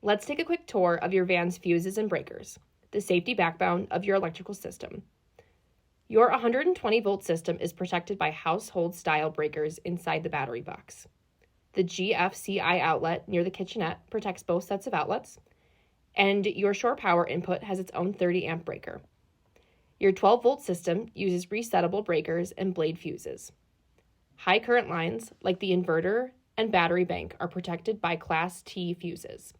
Let's take a quick tour of your van's fuses and breakers, the safety backbone of your electrical system. Your 120-volt system is protected by household-style breakers inside the battery box. The GFCI outlet near the kitchenette protects both sets of outlets, and your shore power input has its own 30-amp breaker. Your 12-volt system uses resettable breakers and blade fuses. High current lines, like the inverter and battery bank, are protected by Class T fuses.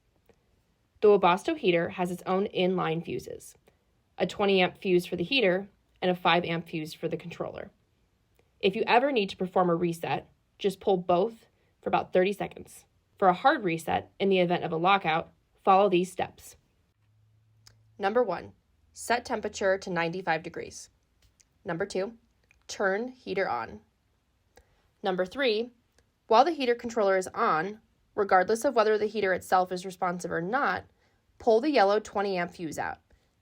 The Webasto heater has its own inline fuses, a 20-amp fuse for the heater and a 5-amp fuse for the controller. If you ever need to perform a reset, just pull both for about 30 seconds. For a hard reset, in the event of a lockout, follow these steps. Number 1, set temperature to 95 degrees. Number 2, turn heater on. Number 3, while the heater controller is on, regardless of whether the heater itself is responsive or not, pull the yellow 20-amp fuse out.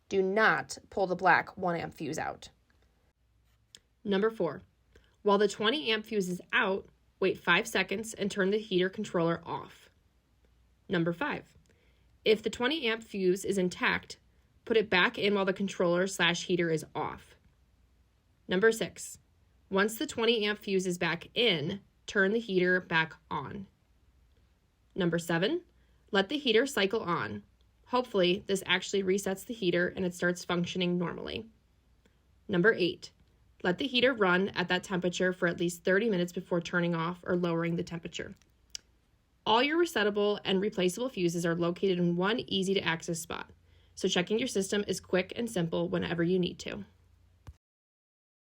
Do not pull the black 1-amp fuse out. Number 4, while the 20-amp fuse is out, wait 5 seconds and turn the heater controller off. Number 5, if the 20-amp fuse is intact, put it back in while the controller/heater is off. Number 6, once the 20-amp fuse is back in, turn the heater back on. Number 7, let the heater cycle on. Hopefully, this actually resets the heater and it starts functioning normally. Number 8, let the heater run at that temperature for at least 30 minutes before turning off or lowering the temperature. All your resettable and replaceable fuses are located in one easy-to-access spot, so checking your system is quick and simple whenever you need to.